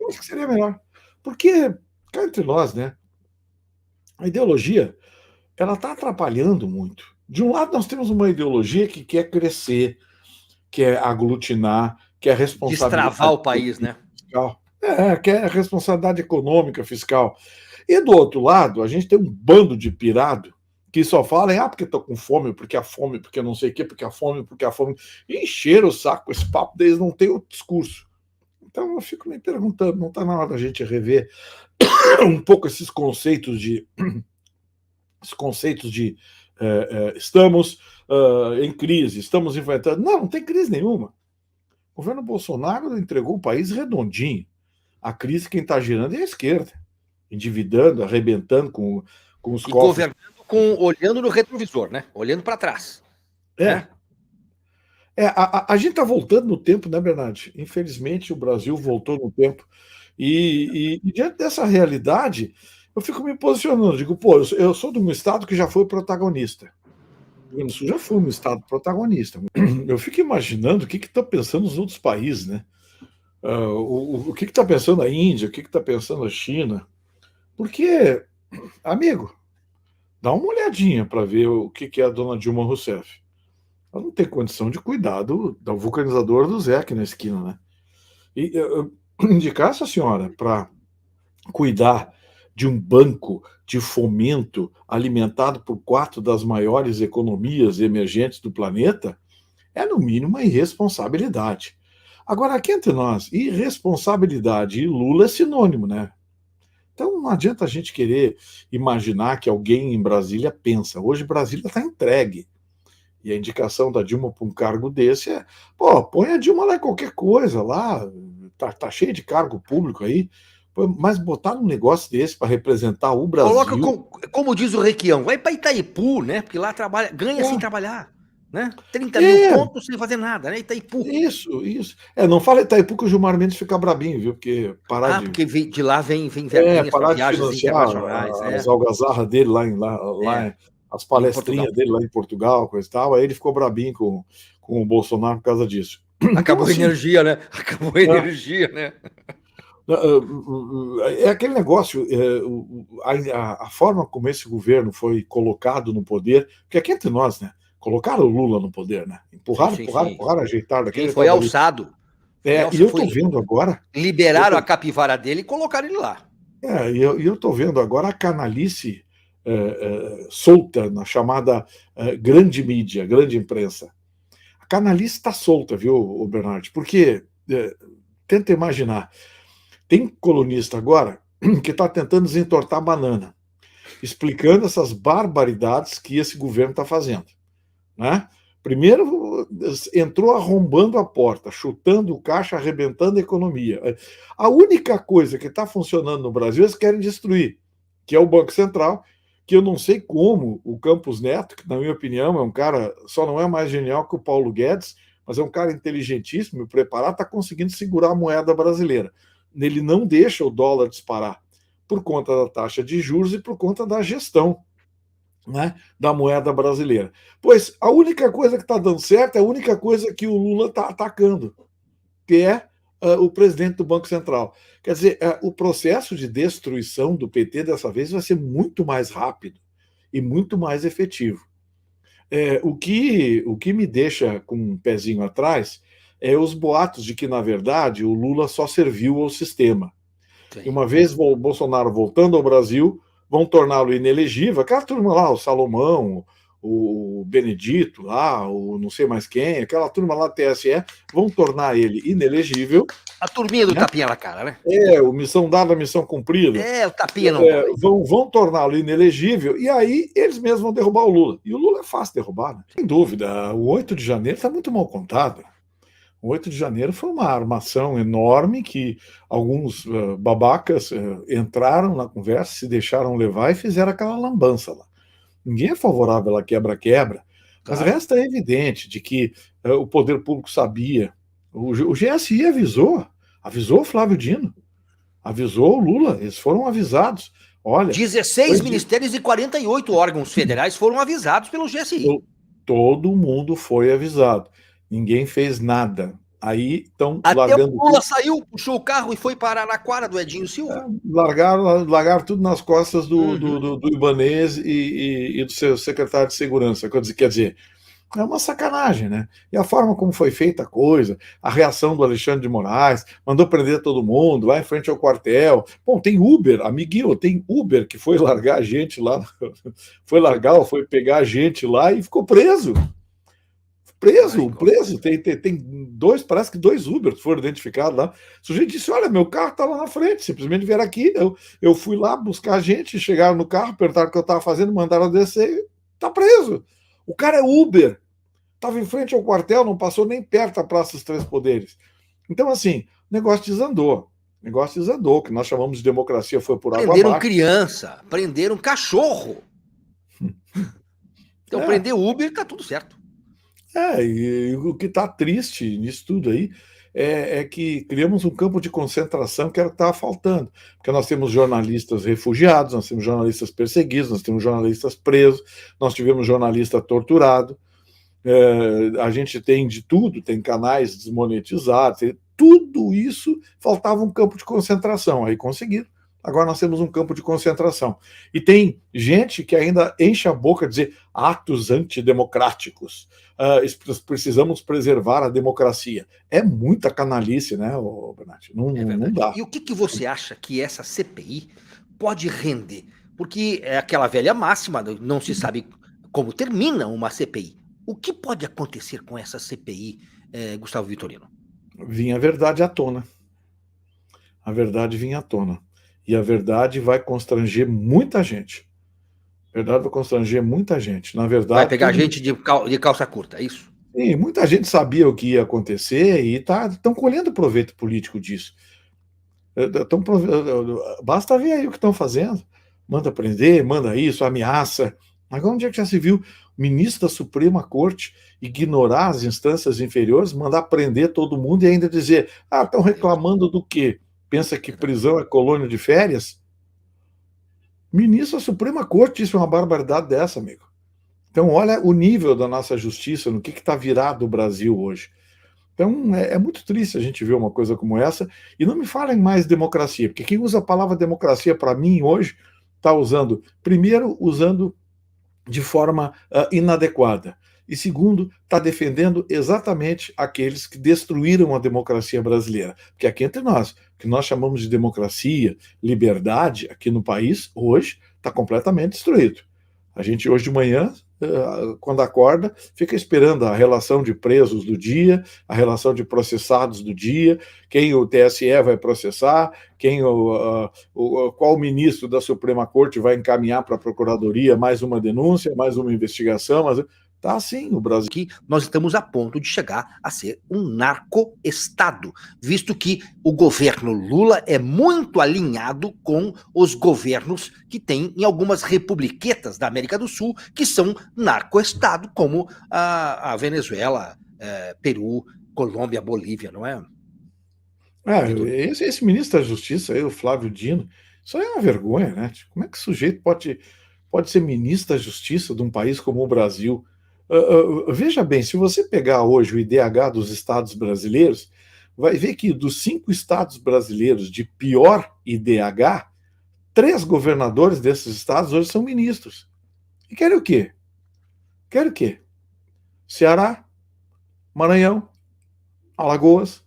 Eu acho que seria melhor. Porque, cá entre nós, né? A ideologia, ela está atrapalhando muito. De um lado, nós temos uma ideologia que quer crescer, quer aglutinar, quer Destravar responsabilidade o país, né? fiscal, quer responsabilidade econômica fiscal. E do outro lado, a gente tem um bando de pirado que só fala em porque estou com fome, porque a fome, porque não sei o quê, porque a fome, porque a fome. E encheram o saco com esse papo deles, não tem outro discurso. Então eu fico me perguntando, não está na hora da gente rever um pouco esses conceitos de estamos em crise, estamos enfrentando. Não, não tem crise nenhuma. O governo Bolsonaro entregou o país redondinho. A crise quem está girando é a esquerda, endividando, arrebentando com os E cofres. governando olhando no retrovisor, né? Olhando para trás. É. Né? A gente está voltando no tempo, né, Bernardo? Infelizmente, o Brasil voltou no tempo. E diante dessa realidade, eu fico me posicionando. Digo, pô, eu sou de um estado que já foi protagonista. O Rio Grande do Sul já foi um estado protagonista. Eu fico imaginando o que estão pensando os outros países, né? O que está pensando a Índia, o que está pensando a China. Porque, amigo, dá uma olhadinha para ver o que é a dona Dilma Rousseff. Ela não tem condição de cuidar do vulcanizador do Zé aqui na esquina, né? E eu indicar essa senhora para cuidar de um banco de fomento alimentado por 4 das maiores economias emergentes do planeta é, no mínimo, uma irresponsabilidade. Agora, aqui entre nós, irresponsabilidade e Lula é sinônimo, né? Então não adianta a gente querer imaginar que alguém em Brasília pensa. Hoje Brasília está entregue. E a indicação da Dilma para um cargo desse é, pô, põe a Dilma lá em qualquer coisa, lá, tá cheio de cargo público aí, mas botar um negócio desse para representar o Coloca, Brasil. como diz o Requião, vai para Itaipu, né? Porque lá ganha sem É, trabalhar. Né? 30 mil é, contos sem fazer nada, né? Itaipu. isso. Não fala Itaipu que o Gilmar Mendes fica brabinho, viu? Porque Porque de lá vem verguinhas para parar de viagens financiar internacionais, as algazarras dele lá, as em Portugal. palestrinhas dele lá em Portugal, coisa e tal, aí ele ficou brabinho com o Bolsonaro por causa disso. Acabou Então, a assim, energia, né? Acabou a energia, né? É aquele negócio, a forma como esse governo foi colocado no poder, porque aqui entre nós, né? Colocaram o Lula no poder, né? Empurraram, Sim. ajeitaram Sim, daquele foi estava ali. alçado. E eu estou vendo agora. Liberaram a capivara dele e colocaram ele lá. Eu estou vendo agora a canalice solta na chamada grande mídia, grande imprensa. A canalice está solta, viu, Bernardo? Porque tenta imaginar. Tem colunista agora que está tentando desentortar a banana, explicando essas barbaridades que esse governo está fazendo. Né? Primeiro entrou arrombando a porta, chutando o caixa, arrebentando a economia. A única coisa que está funcionando no Brasil eles querem destruir, que é o Banco Central, que eu não sei como o Campos Neto, que na minha opinião é um cara, só não é mais genial que o Paulo Guedes, mas é um cara inteligentíssimo e preparado, está conseguindo segurar a moeda brasileira. Ele não deixa o dólar disparar por conta da taxa de juros e por conta da gestão, né, da moeda brasileira. Pois a única coisa que está dando certo é a única coisa que o Lula está atacando, que é o presidente do Banco Central. Quer dizer, o processo de destruição do PT dessa vez vai ser muito mais rápido e muito mais efetivo. O que me deixa com um pezinho atrás é os boatos de que, na verdade, o Lula só serviu ao sistema. Sim. E uma vez o Bolsonaro voltando ao Brasil, vão torná-lo inelegível. Aquela turma lá, o Salomão, o Benedito lá, o não sei mais quem, aquela turma lá do TSE, vão tornar ele inelegível. A turminha do né? tapinha na cara, né? O missão dada, missão cumprida. O tapinha não dói. Vão torná-lo inelegível e aí eles mesmos vão derrubar o Lula. E o Lula é fácil derrubar, né? Sem dúvida. O 8 de janeiro está muito mal contado. O 8 de janeiro foi uma armação enorme que alguns babacas entraram na conversa, se deixaram levar e fizeram aquela lambança lá. Ninguém é favorável a quebra-quebra, mas o resto é evidente de que o poder público sabia. O GSI avisou o Flávio Dino, avisou o Lula, eles foram avisados. Olha, 16 ministérios e 48 órgãos federais foram avisados pelo GSI. Todo mundo foi avisado. Ninguém fez nada. Aí estão Até o largando Lula tudo, saiu, puxou o carro e foi para Araraquara do Edinho Silva. largaram tudo nas costas Uhum. do Ibanez e do seu secretário de segurança. Quer dizer, é uma sacanagem, né? E a forma como foi feita a coisa, a reação do Alexandre de Moraes, mandou prender todo mundo lá em frente ao quartel. Bom, tem Uber, amiguinho, tem Uber que foi largar a gente lá, foi Foi largar, preso. foi pegar a gente lá e ficou preso. Ai, Preso, tem dois, parece que dois Uber foram identificados lá. O sujeito disse: Olha, meu carro está lá na frente, simplesmente vieram aqui. Eu fui lá buscar a gente, chegaram no carro, perguntaram o que eu estava fazendo, mandaram descer e está preso. O cara é Uber, estava em frente ao quartel, não passou nem perto da Praça dos Três Poderes. Então, assim, o negócio desandou. O negócio desandou, o que nós chamamos de democracia foi por água Prenderam abaixo. criança, prenderam cachorro. Então, É, prender Uber, tá tudo certo. e o que está triste nisso tudo aí é que criamos um campo de concentração que era o que estava faltando. Porque nós temos jornalistas refugiados, nós temos jornalistas perseguidos, nós temos jornalistas presos, nós tivemos jornalista torturado, a gente tem de tudo, tem canais desmonetizados, tudo isso faltava um campo de concentração. Aí conseguiram. Agora nós temos um campo de concentração. E tem gente que ainda enche a boca de dizer atos antidemocráticos. Precisamos preservar a democracia. É muita canalice, né, Bernat? Não, É não verdade. dá. E o que você acha que essa CPI pode render? Porque é aquela velha máxima, não se sabe como termina uma CPI. O que pode acontecer com essa CPI, Gustavo Vitorino? Vinha a verdade à tona. A verdade vinha à tona. E a verdade vai constranger muita gente. A verdade vai constranger muita gente. Na Vai verdade, pegar todo gente de calça curta, é isso? sim, muita gente sabia o que ia acontecer e estão colhendo proveito político disso. Tão, basta ver aí o que estão fazendo. Manda prender, manda isso, ameaça. Agora, onde é que já se viu o ministro da Suprema Corte ignorar as instâncias inferiores, mandar prender todo mundo e ainda dizer: estão reclamando do quê? Pensa que prisão é colônia de férias? Ministro da Suprema Corte, isso é uma barbaridade dessa, amigo. Então, olha o nível da nossa justiça, no que está virado o Brasil hoje. Então, é muito triste a gente ver uma coisa como essa. E não me falem mais democracia, porque quem usa a palavra democracia para mim hoje está usando, primeiro, usando de forma inadequada. E segundo, está defendendo exatamente aqueles que destruíram a democracia brasileira. Porque aqui entre nós, o que nós chamamos de democracia, liberdade, aqui no país, hoje, está completamente destruído. A gente hoje de manhã, quando acorda, fica esperando a relação de presos do dia, a relação de processados do dia, quem o TSE vai processar, qual ministro da Suprema Corte vai encaminhar para a Procuradoria mais uma denúncia, mais uma investigação. Tá assim o Brasil. Que nós estamos a ponto de chegar a ser um narco-estado, visto que o governo Lula é muito alinhado com os governos que tem em algumas republiquetas da América do Sul, que são narco-estado, como a Venezuela, Peru, Colômbia, Bolívia, não é? Esse ministro da Justiça, aí, o Flávio Dino, isso aí é uma vergonha, né? Como é que o sujeito pode ser ministro da Justiça de um país como o Brasil? Veja bem, se você pegar hoje o IDH dos estados brasileiros, vai ver que dos 5 estados brasileiros de pior IDH, 3 governadores desses estados hoje são ministros. E querem o quê? Querem o quê? Ceará, Maranhão, Alagoas,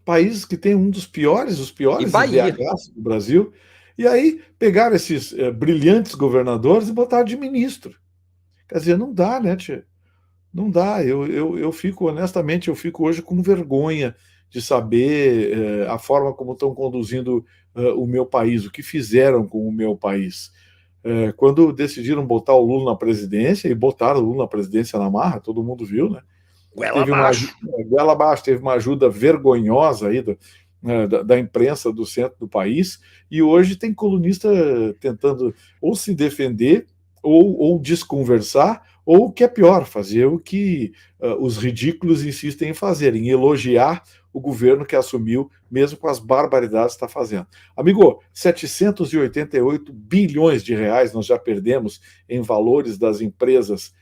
países que têm um dos piores, os piores IDHs do Brasil, e aí pegaram esses brilhantes governadores e botaram de ministro. Quer dizer, não dá, né, tia? Não dá. Eu fico, honestamente, eu fico hoje com vergonha de saber a forma como estão conduzindo o meu país, o que fizeram com o meu país. Quando decidiram botar o Lula na presidência, e botaram o Lula na presidência na marra, todo mundo viu, né? Goela abaixo. Goela abaixo, teve uma ajuda vergonhosa aí da imprensa do centro do país, e hoje tem colunista tentando ou se defender ou desconversar, ou o que é pior, fazer o que os ridículos insistem em fazer, em elogiar o governo que assumiu, mesmo com as barbaridades que está fazendo. Amigo, 788 bilhões de reais nós já perdemos em valores das empresas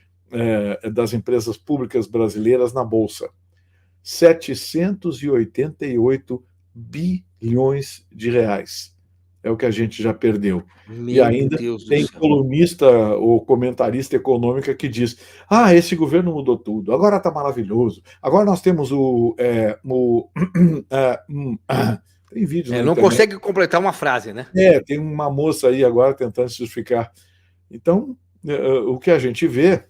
públicas brasileiras na Bolsa. 788 bilhões de reais. É o que a gente já perdeu. E Meu ainda Deus do tem céu. colunista ou comentarista econômica que diz: esse governo mudou tudo, agora está maravilhoso, agora nós temos tem vídeos na Não internet. consegue completar uma frase, né? Tem uma moça aí agora tentando se justificar. Então, o que a gente vê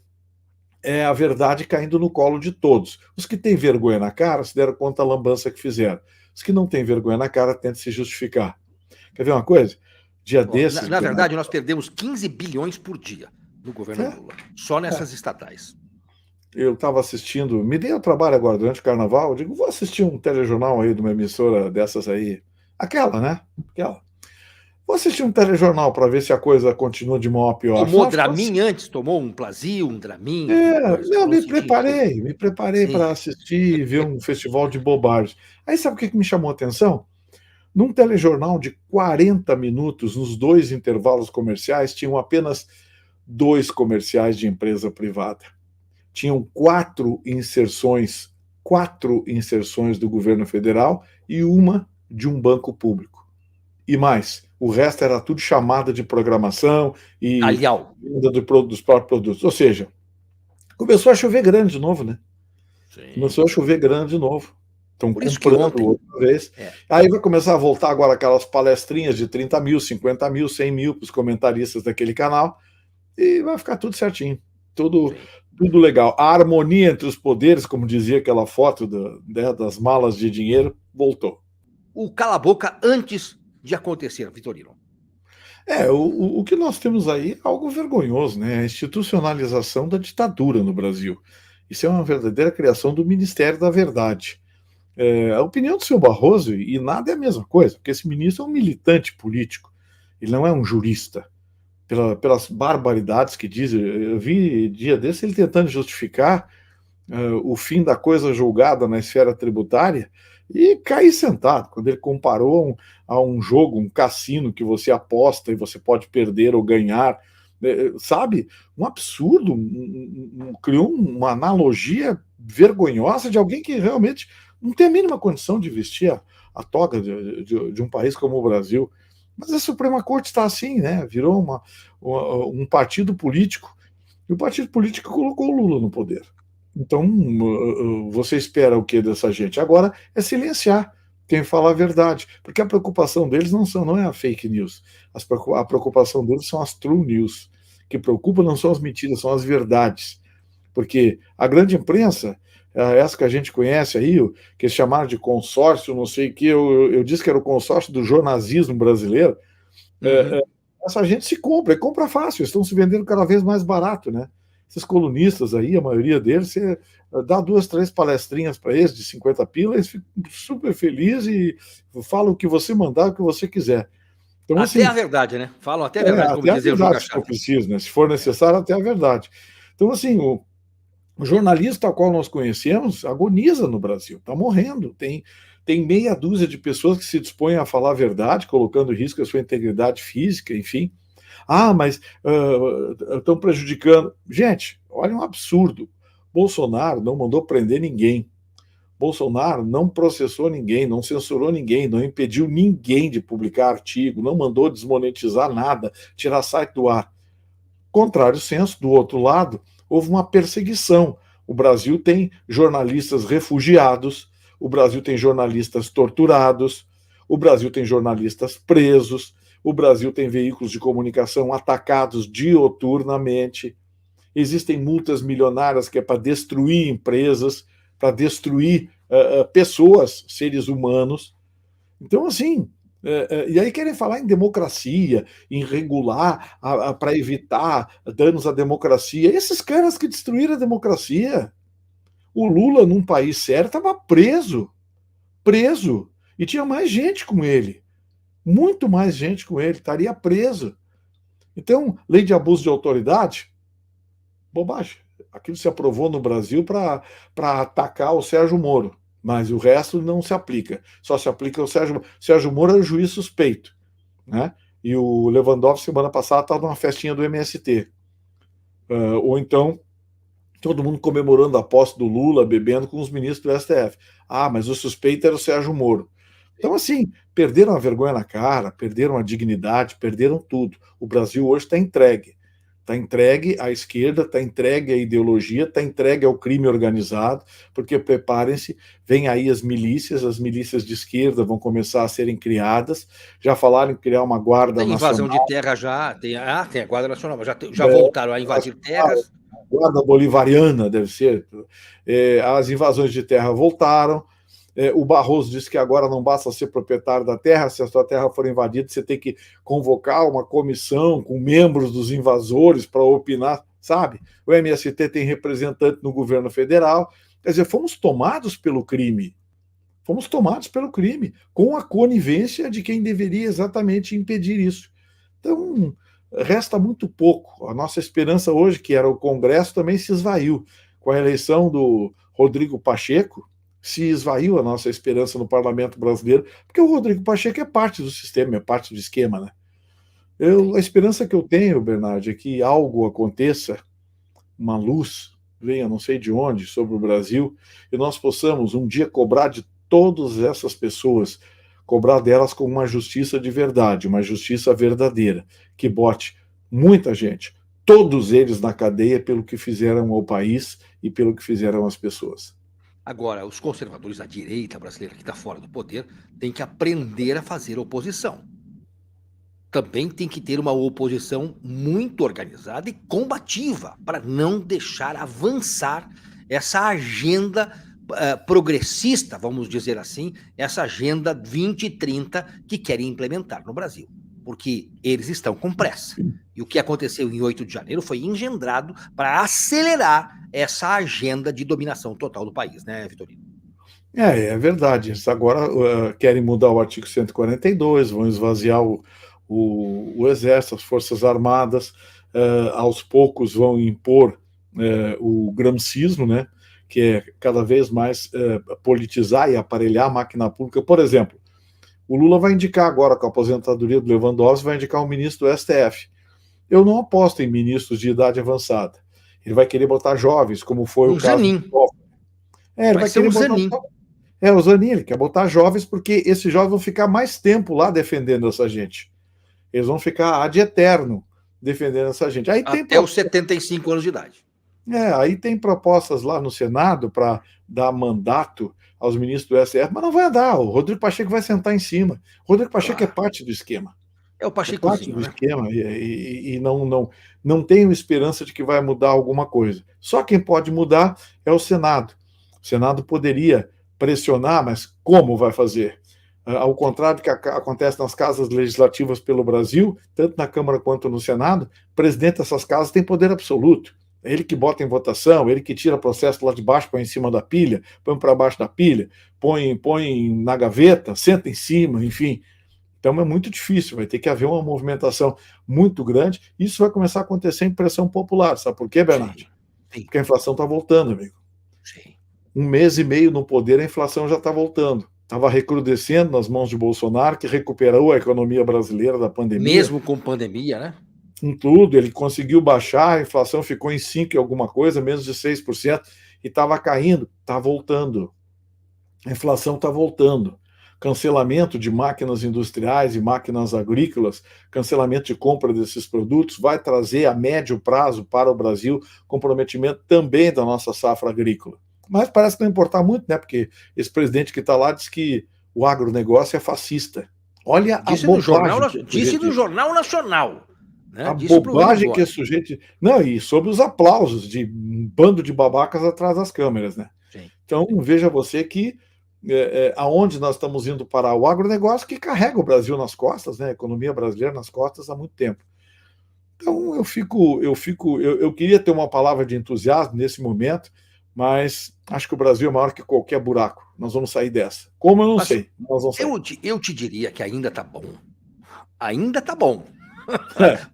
é a verdade caindo no colo de todos. Os que têm vergonha na cara se deram conta da lambança que fizeram. Os que não têm vergonha na cara tentam se justificar. Quer ver uma coisa? Dia desses... Na verdade, nós perdemos 15 bilhões por dia no governo Lula, só nessas estatais. Eu estava assistindo, me dei o trabalho agora durante o carnaval, eu digo, vou assistir um telejornal aí de uma emissora dessas aí. Aquela, né? Aquela. Vou assistir um telejornal para ver se a coisa continua de mal a pior. Tomou Dramin antes? Tomou um Plasil, um Dramin? Me preparei para assistir e ver um festival de bobagens. Aí sabe o que me chamou a atenção? Num telejornal de 40 minutos, nos 2 intervalos comerciais, tinham apenas 2 comerciais de empresa privada. Tinham 4 inserções do governo federal e uma de um banco público. E mais, o resto era tudo chamada de programação e venda dos próprios produtos. Ou seja, começou a chover grande de novo, né? Sim. Começou a chover grande de novo. Estão comprando outra vez. Aí vai começar a voltar agora aquelas palestrinhas de 30 mil, 50 mil, 100 mil para os comentaristas daquele canal e vai ficar tudo certinho. Tudo legal. A harmonia entre os poderes, como dizia aquela foto das malas de dinheiro, voltou. O cala-boca antes de acontecer, Vitorino. O que nós temos aí é algo vergonhoso, né? A institucionalização da ditadura no Brasil. Isso é uma verdadeira criação do Ministério da Verdade. A opinião do senhor Barroso, e nada é a mesma coisa, porque esse ministro é um militante político, ele não é um jurista. Pelas barbaridades que diz, eu vi dia desse ele tentando justificar o fim da coisa julgada na esfera tributária e cair sentado, quando ele comparou a um jogo, um cassino que você aposta e você pode perder ou ganhar, sabe? Um absurdo, criou uma analogia vergonhosa de alguém que realmente não tem a mínima condição de vestir a toga de um país como o Brasil. Mas a Suprema Corte está assim, né? Virou um partido político, e o partido político colocou o Lula no poder. Então, você espera o que dessa gente? Agora é silenciar quem fala a verdade, porque a preocupação deles não é a fake news, a preocupação deles são as true news. O que preocupa não são as mentiras, são as verdades. Porque a grande imprensa, essa que a gente conhece aí, que eles chamaram de consórcio, não sei o que, eu disse que era o consórcio do jornalismo brasileiro, essa gente se compra, e compra fácil, estão se vendendo cada vez mais barato, né? Esses colunistas aí, a maioria deles, você dá 2, 3 palestrinhas para eles de 50 pila, eles ficam super felizes e falam o que você mandar, o que você quiser. Então, até assim, a verdade, né? Falam até a verdade, como dizia o Juca Chaves. Se for preciso, né? Se for necessário, até a verdade. Então, assim, o jornalista ao qual nós conhecemos agoniza no Brasil, está morrendo. Tem meia dúzia de pessoas que se dispõem a falar a verdade, colocando em risco a sua integridade física, enfim. Mas estão prejudicando. Gente, olha um absurdo. Bolsonaro não mandou prender ninguém. Bolsonaro não processou ninguém, não censurou ninguém, não impediu ninguém de publicar artigo, não mandou desmonetizar nada, tirar site do ar. Contrário senso, do outro lado, houve uma perseguição. O Brasil tem jornalistas refugiados, o Brasil tem jornalistas torturados, o Brasil tem jornalistas presos, o Brasil tem veículos de comunicação atacados dioturnamente, existem multas milionárias que é para destruir empresas, para destruir pessoas, seres humanos. Então, assim, e aí querem falar em democracia, em regular para evitar danos à democracia. Esses caras que destruíram a democracia. O Lula, num país sério, estava preso. E tinha mais gente com ele. Muito mais gente com ele, estaria preso. Então, lei de abuso de autoridade, bobagem. Aquilo se aprovou no Brasil para atacar o Sérgio Moro, mas o resto não se aplica. Só se aplica o Sérgio Moro. Sérgio Moro é o juiz suspeito, né? E o Lewandowski, semana passada, estava numa festinha do MST. Ou então, todo mundo comemorando a posse do Lula, bebendo com os ministros do STF. Ah, mas o suspeito era o Sérgio Moro. Então, assim, perderam a vergonha na cara, perderam a dignidade, perderam tudo. O Brasil hoje está entregue. Está entregue à esquerda, está entregue à ideologia, está entregue ao crime organizado, porque preparem-se, vem aí as milícias de esquerda vão começar a serem criadas, já falaram em criar uma guarda Tem invasão nacional. de terra já, tem a Guarda Nacional, mas já voltaram a invadir terras. Guarda bolivariana, deve ser. As invasões de terra voltaram. O Barroso disse que agora não basta ser proprietário da terra, se a sua terra for invadida, você tem que convocar uma comissão com membros dos invasores para opinar, sabe? O MST tem representante no governo federal. Quer dizer, fomos tomados pelo crime. Fomos tomados pelo crime, com a conivência de quem deveria exatamente impedir isso. Então, resta muito pouco. A nossa esperança hoje, que era o Congresso, também se esvaiu. Com a eleição do Rodrigo Pacheco, se esvaiu a nossa esperança no parlamento brasileiro, porque o Rodrigo Pacheco é parte do sistema, é parte do esquema, né? A esperança que eu tenho, Bernardo, é que algo aconteça, uma luz venha, não sei de onde, sobre o Brasil, e nós possamos um dia cobrar de todas essas pessoas, cobrar delas com uma justiça de verdade, uma justiça verdadeira, que bote muita gente, todos eles na cadeia pelo que fizeram ao país e pelo que fizeram às pessoas. Agora, os conservadores da direita brasileira, que está fora do poder, têm que aprender a fazer oposição. Também tem que ter uma oposição muito organizada e combativa, para não deixar avançar essa agenda progressista, vamos dizer assim, essa agenda 2030 que querem implementar no Brasil, porque eles estão com pressa. E o que aconteceu em 8 de janeiro foi engendrado para acelerar essa agenda de dominação total do país, né, Vitorino? É verdade. Eles agora querem mudar o artigo 142, vão esvaziar o Exército, as Forças Armadas, aos poucos vão impor o gramscismo, né, que é cada vez mais politizar e aparelhar a máquina pública. Por exemplo, o Lula vai indicar agora, com a aposentadoria do Lewandowski, vai indicar um ministro do STF. Eu não aposto em ministros de idade avançada. Ele vai querer botar jovens, como foi o caso do Toffoli. Ele vai querer botar o Zanin, ele quer botar jovens, porque esses jovens vão ficar mais tempo lá defendendo essa gente. Eles vão ficar ad eterno defendendo essa gente. Aí até os 75 anos de idade. Aí tem propostas lá no Senado para dar mandato aos ministros do STF, mas não vai dar. O Rodrigo Pacheco vai sentar em cima. O Rodrigo Pacheco é parte do esquema. É o Pachecozinho, parte do esquema, e não tenho esperança de que vai mudar alguma coisa. Só quem pode mudar é o Senado. O Senado poderia pressionar, mas como vai fazer? Ao contrário do que acontece nas casas legislativas pelo Brasil, tanto na Câmara quanto no Senado, o presidente dessas casas tem poder absoluto. É ele que bota em votação, ele que tira processo lá de baixo, põe em cima da pilha, põe para baixo da pilha, põe na gaveta, senta em cima, enfim. Então é muito difícil, vai ter que haver uma movimentação muito grande. Isso vai começar a acontecer em pressão popular. Sabe por quê, Bernardo? Sim. Porque a inflação está voltando, amigo. Sim. 1 mês e meio no poder, a inflação já está voltando. Estava recrudescendo nas mãos de Bolsonaro, que recuperou a economia brasileira da pandemia. Mesmo com pandemia, né? Com tudo, ele conseguiu baixar, a inflação ficou em 5 e alguma coisa, menos de 6%, e estava caindo. Está voltando. A inflação está voltando. Cancelamento de máquinas industriais e máquinas agrícolas, cancelamento de compra desses produtos, vai trazer a médio prazo para o Brasil comprometimento também da nossa safra agrícola. Mas parece que não importa muito, né? Porque esse presidente que está lá diz que o agronegócio é fascista. Olha disse a bobagem. Disse no Jornal Nacional. Né? A bobagem que esse sujeito... Não, e sob os aplausos de um bando de babacas atrás das câmeras, né? Sim. Então, veja você que aonde nós estamos indo parar, o agronegócio que carrega o Brasil nas costas, né? A economia brasileira nas costas há muito tempo. Então eu queria ter uma palavra de entusiasmo nesse momento, mas acho que o Brasil é maior que qualquer buraco. Nós vamos sair dessa. Como eu não sei. Nós vamos sair. Eu te diria que ainda está bom. Ainda está bom.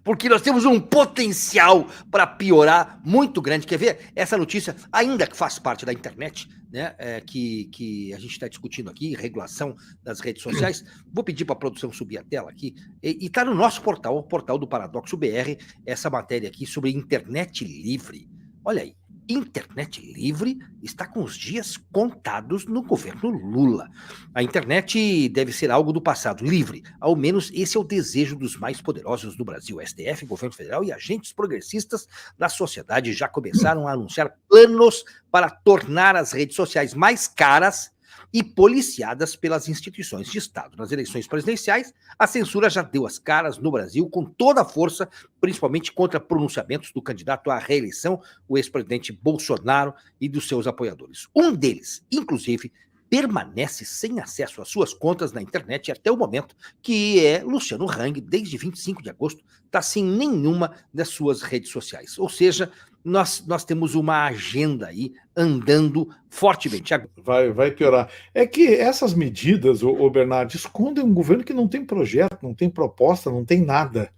Porque nós temos um potencial para piorar muito grande. Quer ver? Essa notícia, ainda que faz parte da internet, né, que a gente está discutindo aqui, regulação das redes sociais, vou pedir para a produção subir a tela aqui, e está no nosso portal, o portal do Paradoxo BR, essa matéria aqui sobre internet livre. Olha aí, internet livre está com os dias contados no governo Lula. A internet deve ser algo do passado, livre. Ao menos esse é o desejo dos mais poderosos do Brasil. STF, governo federal e agentes progressistas da sociedade já começaram a anunciar planos para tornar as redes sociais mais caras e policiadas pelas instituições de Estado. Nas eleições presidenciais, a censura já deu as caras no Brasil com toda a força, principalmente contra pronunciamentos do candidato à reeleição, o ex-presidente Bolsonaro, e dos seus apoiadores. Um deles, inclusive, permanece sem acesso às suas contas na internet até o momento, que é Luciano Hang, desde 25 de agosto, está sem nenhuma das suas redes sociais. Ou seja, nós temos uma agenda aí andando fortemente. Vai piorar. É que essas medidas, o Bernardo, escondem um governo que não tem projeto, não tem proposta, não tem nada.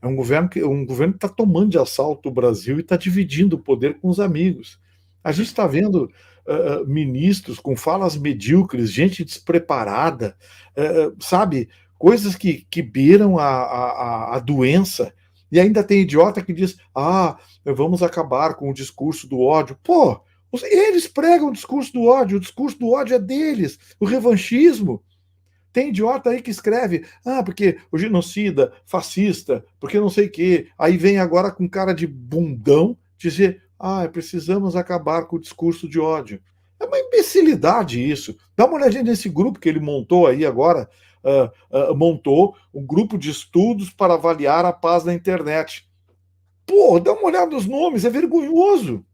É um governo que está tomando de assalto o Brasil e está dividindo o poder com os amigos. A gente está vendo ministros com falas medíocres, gente despreparada, sabe? Coisas que beiram a doença. E ainda tem idiota que diz: vamos acabar com o discurso do ódio. Pô, eles pregam o discurso do ódio é deles, o revanchismo. Tem idiota aí que escreve: porque o genocida, fascista, porque não sei o quê. Aí vem agora com cara de bundão dizer: precisamos acabar com o discurso de ódio. É uma imbecilidade isso. Dá uma olhadinha nesse grupo que ele montou aí agora. Montou um grupo de estudos para avaliar a paz na internet. Pô, dá uma olhada nos nomes, é vergonhoso.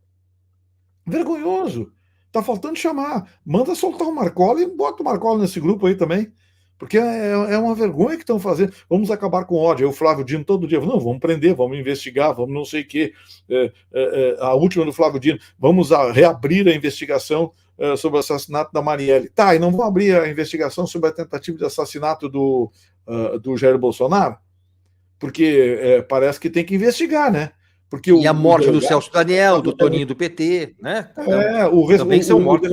Vergonhoso. Tá faltando chamar. Manda soltar o Marcola e bota o Marcola nesse grupo aí também. Porque é uma vergonha que estão fazendo. Vamos acabar com o ódio. Aí o Flávio Dino todo dia, não, vamos prender, vamos investigar, vamos não sei o quê. A última do Flávio Dino, vamos reabrir a investigação sobre o assassinato da Marielle. Tá, e não vão abrir a investigação sobre a tentativa de assassinato do Jair Bolsonaro? Porque parece que tem que investigar, né? Porque e a morte do Celso Daniel, do Toninho do PT, né? Também são mortos.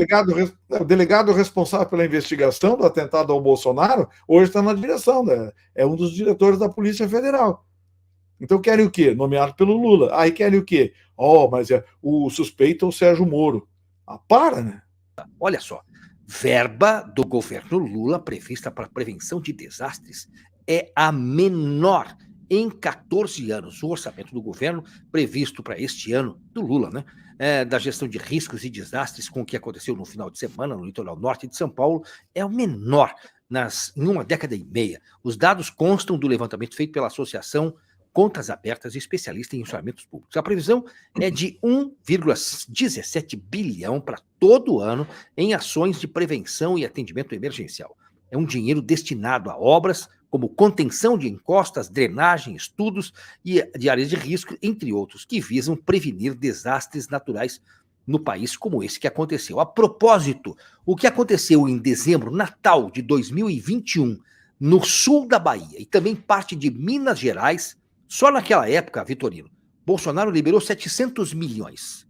O delegado responsável pela investigação do atentado ao Bolsonaro hoje está na direção, né? É um dos diretores da Polícia Federal. Então querem o quê? Nomeado pelo Lula. Aí querem o quê? Mas o suspeito é o Sérgio Moro. Para, né? Olha só, verba do governo Lula prevista para prevenção de desastres é a menor em 14 anos. O orçamento do governo previsto para este ano, do Lula, né, da gestão de riscos e desastres com o que aconteceu no final de semana no litoral norte de São Paulo, é o menor em uma década e meia. Os dados constam do levantamento feito pela Associação Contas Abertas, especialista em orçamentos públicos. A previsão é de 1,17 bilhão para todo ano em ações de prevenção e atendimento emergencial. É um dinheiro destinado a obras como contenção de encostas, drenagem, estudos e de áreas de risco, entre outros, que visam prevenir desastres naturais no país como esse que aconteceu. A propósito, o que aconteceu em dezembro, Natal de 2021, no sul da Bahia e também parte de Minas Gerais, só naquela época, Vitorino, Bolsonaro liberou 700 milhões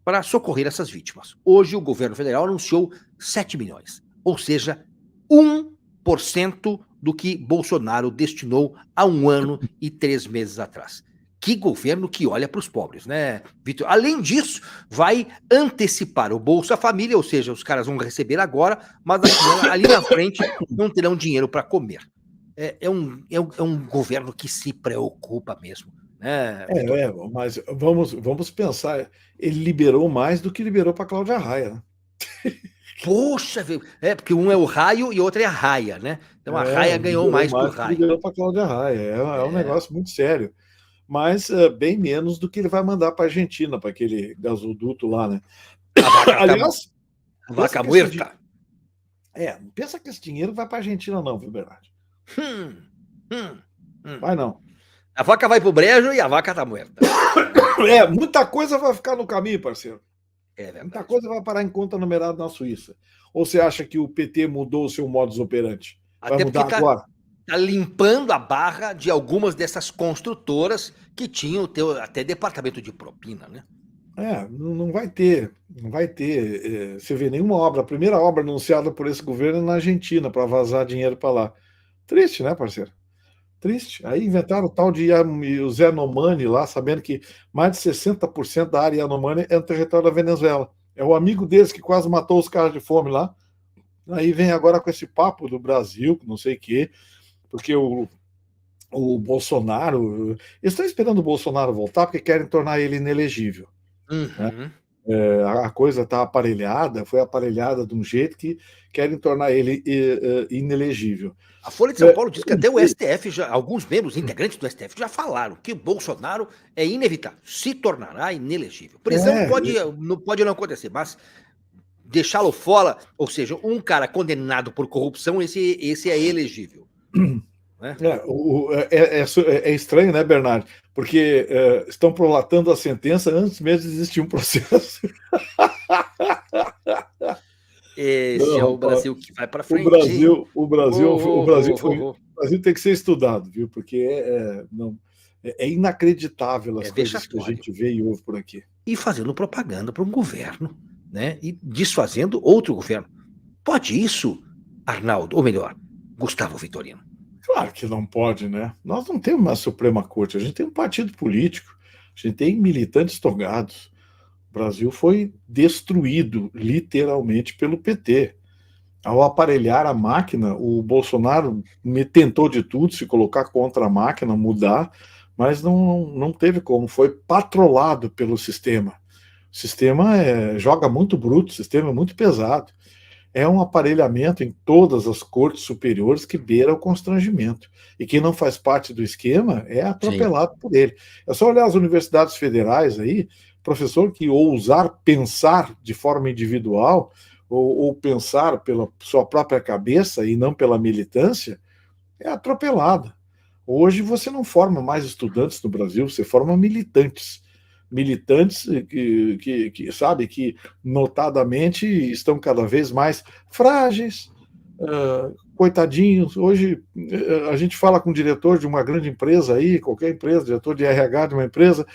para socorrer essas vítimas. Hoje o governo federal anunciou 7 milhões, ou seja, 1% do que Bolsonaro destinou há 1 ano e 3 meses atrás. Que governo que olha para os pobres, né, Vitor? Além disso, vai antecipar o Bolsa Família, ou seja, os caras vão receber agora, mas ali na frente não terão dinheiro para comer. É um governo que se preocupa mesmo, né? Mas vamos pensar, ele liberou mais do que liberou para Cláudia Raia, né? Poxa, porque um é o raio e o outro é a raia, né? Então a raia ganhou mais que o raio. Liberou para Cláudia Raia, é um negócio muito sério. Mas bem menos do que ele vai mandar para a Argentina, para aquele gasoduto lá, né? Aliás, a vaca muerta. Não pensa que esse dinheiro vai para a Argentina, não, viu, Bernardo? Vai não. A vaca vai pro brejo e a vaca tá muerta. Muita coisa vai ficar no caminho, parceiro. Muita coisa vai parar em conta numerada na Suíça. Ou você acha que o PT mudou o seu modus operandi? Vai Até mudar agora? Está limpando a barra de algumas dessas construtoras que tinham até departamento de propina, né? Não vai ter. Você vê nenhuma obra. A primeira obra anunciada por esse governo é na Argentina, para vazar dinheiro para lá. Triste, né, parceiro? Triste. Aí inventaram o tal de o Zé Yanomami lá, sabendo que mais de 60% da área Yanomami é no território da Venezuela. É o amigo deles que quase matou os caras de fome lá. Aí vem agora com esse papo do Brasil, não sei o quê, porque o Bolsonaro. Eles estão esperando o Bolsonaro voltar porque querem tornar ele inelegível. Né? Uhum. A coisa está aparelhada, foi aparelhada de um jeito que querem tornar ele inelegível. A Folha de São Paulo diz que até o STF, alguns membros integrantes do STF já falaram que o Bolsonaro é inevitável, se tornará inelegível. Prisão não pode não acontecer, mas deixá-lo fora, ou seja, um cara condenado por corrupção, esse é elegível. Né? É estranho, né, Bernardo? Porque estão prolatando a sentença antes mesmo de existir um processo. Esse é o Brasil que vai para frente. O Brasil tem que ser estudado, viu? Porque é inacreditável as coisas que a gente vê e ouve por aqui. E fazendo propaganda para um governo, né? E desfazendo outro governo. Pode isso, Arnaldo, ou melhor, Gustavo Vitorino? Claro que não pode, né? Nós não temos uma Suprema Corte, a gente tem um partido político, a gente tem militantes togados. O Brasil foi destruído, literalmente, pelo PT. Ao aparelhar a máquina, o Bolsonaro tentou de tudo, se colocar contra a máquina, mudar, mas não teve como, foi patrolado pelo sistema. O sistema joga muito bruto, o sistema é muito pesado. É um aparelhamento em todas as cortes superiores que beira o constrangimento. E quem não faz parte do esquema é atropelado por ele. É só olhar as universidades federais aí, professor que ousar pensar de forma individual ou pensar pela sua própria cabeça e não pela militância, é atropelado. Hoje você não forma mais estudantes no Brasil, você forma militantes. Militantes sabe, que notadamente estão cada vez mais frágeis, coitadinhos. Hoje a gente fala com o diretor de uma grande empresa aí, qualquer empresa, diretor de RH de uma empresa,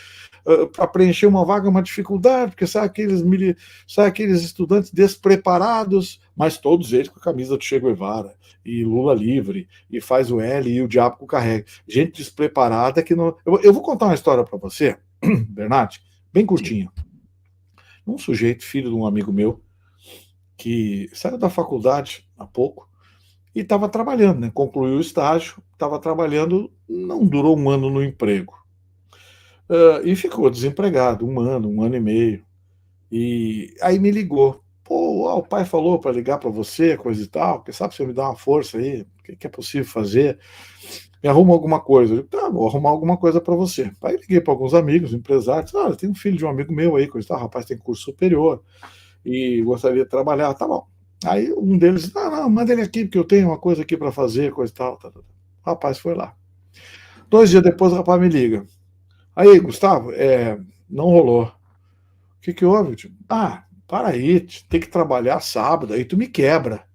para preencher uma vaga é uma dificuldade, porque sai aqueles estudantes despreparados, mas todos eles com a camisa do Che Guevara, e Lula livre, e faz o L e o diabo com o carrega. Gente despreparada que não... Eu vou contar uma história para você, Bernardo, bem curtinho. Um sujeito, filho de um amigo meu, que saiu da faculdade há pouco e estava trabalhando, né? Concluiu o estágio, estava trabalhando, não durou um ano no emprego. E ficou desempregado, um ano e meio. E aí me ligou. Pô, o pai falou para ligar para você, coisa e tal, porque sabe, você me dá uma força aí, o que é possível fazer? Me arruma alguma coisa. Eu digo, tá, vou arrumar alguma coisa para você. Aí liguei para alguns amigos, empresários, tem um filho de um amigo meu aí, coisa e tal, rapaz tem curso superior e gostaria de trabalhar, tá bom. Aí um deles disse, não, manda ele aqui, porque eu tenho uma coisa aqui para fazer, coisa e tal. O rapaz foi lá. 2 dias depois o rapaz me liga. Aí, Gustavo, não rolou. O que houve? Tipo, para aí, tem que trabalhar sábado, aí tu me quebra.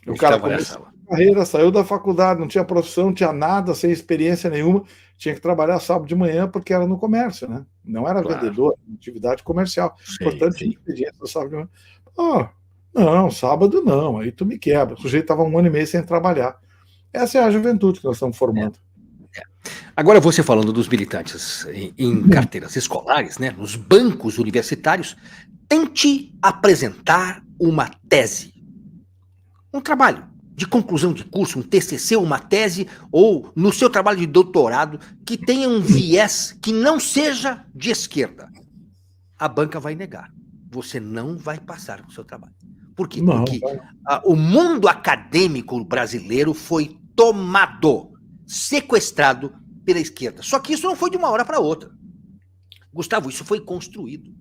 O cara começou a carreira, saiu da faculdade, não tinha profissão, não tinha nada, sem experiência nenhuma, tinha que trabalhar sábado de manhã porque era no comércio, né? Não era vendedor, atividade comercial. Portanto, tinha experiência no sábado de manhã. Não, sábado não, aí tu me quebra. O sujeito estava 1 ano e meio sem trabalhar. Essa é a juventude que nós estamos formando. Agora, você falando dos militantes em carteiras escolares, né, nos bancos universitários, tente apresentar uma tese, um trabalho de conclusão de curso, um TCC, uma tese, ou no seu trabalho de doutorado, que tenha um viés que não seja de esquerda. A banca vai negar. Você não vai passar com o seu trabalho. Por quê? Porque o mundo acadêmico brasileiro foi tomado, sequestrado pela esquerda. Só que isso não foi de uma hora para outra. Gustavo, isso foi construído.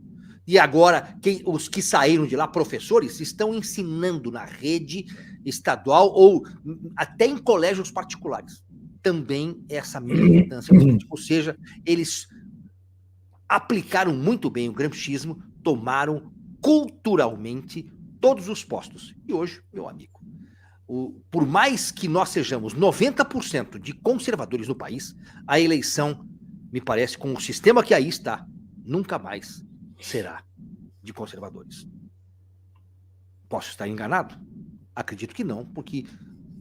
E agora, os que saíram de lá, professores, estão ensinando na rede estadual ou até em colégios particulares. Também essa militância política. Ou seja, eles aplicaram muito bem o gramscismo, tomaram culturalmente todos os postos. E hoje, meu amigo, por mais que nós sejamos 90% de conservadores no país, a eleição, me parece, com o sistema que aí está, nunca mais será de conservadores. Posso estar enganado? Acredito que não, porque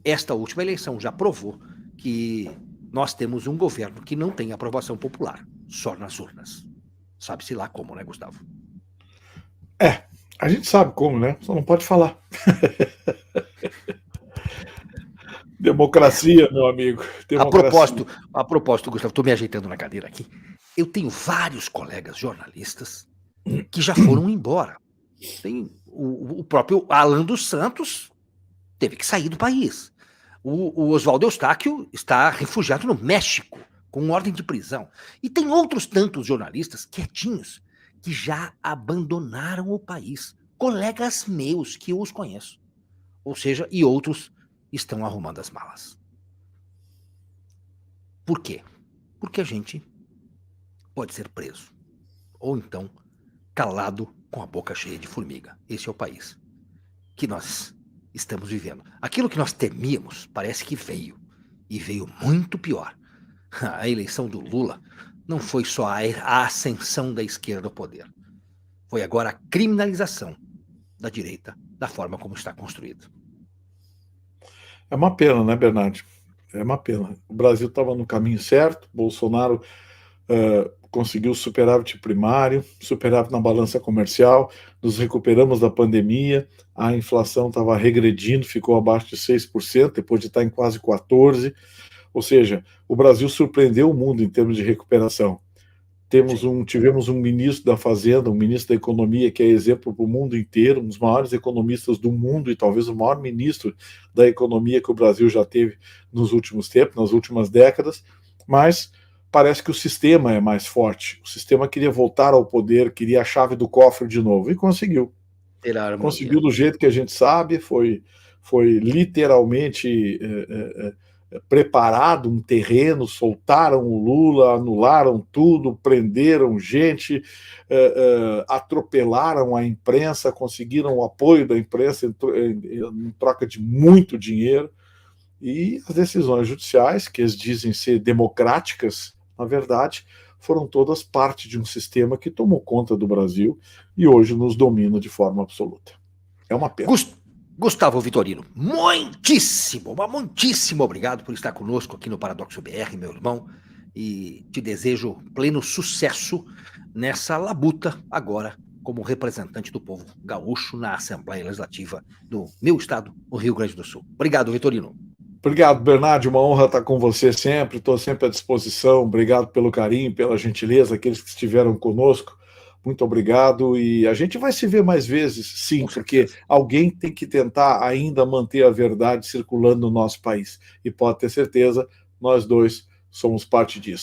esta última eleição já provou que nós temos um governo que não tem aprovação popular, só nas urnas. Sabe-se lá como, né, Gustavo? A gente sabe como, né? Só não pode falar. Democracia, meu amigo. A Democracia. propósito, a propósito, Gustavo, estou me ajeitando na cadeira aqui. Eu tenho vários colegas jornalistas que já foram embora. Tem o próprio Alan dos Santos teve que sair do país. O Oswaldo Eustáquio está refugiado no México, com ordem de prisão. E tem outros tantos jornalistas quietinhos que já abandonaram o país. Colegas meus que eu os conheço. Ou seja, e outros estão arrumando as malas. Por quê? Porque a gente pode ser preso. Ou então, calado com a boca cheia de formiga. Esse é o país que nós estamos vivendo. Aquilo que nós temíamos parece que veio. E veio muito pior. A eleição do Lula não foi só a ascensão da esquerda ao poder. Foi agora a criminalização da direita, da forma como está construído. É uma pena, né, Bernardo? É uma pena. O Brasil estava no caminho certo, Bolsonaro conseguiu superávit primário, superávit na balança comercial, nos recuperamos da pandemia, a inflação estava regredindo, ficou abaixo de 6%, depois de estar em quase 14%, ou seja, o Brasil surpreendeu o mundo em termos de recuperação. Tivemos um ministro da Fazenda, um ministro da Economia, que é exemplo para o mundo inteiro, um dos maiores economistas do mundo e talvez o maior ministro da Economia que o Brasil já teve nos últimos tempos, nas últimas décadas, mas parece que o sistema é mais forte. O sistema queria voltar ao poder, queria a chave do cofre de novo, e conseguiu. Conseguiu do jeito que a gente sabe, foi literalmente preparado um terreno, soltaram o Lula, anularam tudo, prenderam gente, atropelaram a imprensa, conseguiram o apoio da imprensa em troca de muito dinheiro, e as decisões judiciais, que eles dizem ser democráticas, na verdade, foram todas parte de um sistema que tomou conta do Brasil e hoje nos domina de forma absoluta. É uma pena. Gustavo Vitorino, muitíssimo obrigado por estar conosco aqui no Paradoxo BR, meu irmão, e te desejo pleno sucesso nessa labuta agora como representante do povo gaúcho na Assembleia Legislativa do meu estado, o Rio Grande do Sul. Obrigado, Vitorino. Obrigado, Bernardo, uma honra estar com você sempre, estou sempre à disposição, obrigado pelo carinho, pela gentileza, aqueles que estiveram conosco, muito obrigado, e a gente vai se ver mais vezes, sim, porque alguém tem que tentar ainda manter a verdade circulando no nosso país, e pode ter certeza, nós dois somos parte disso.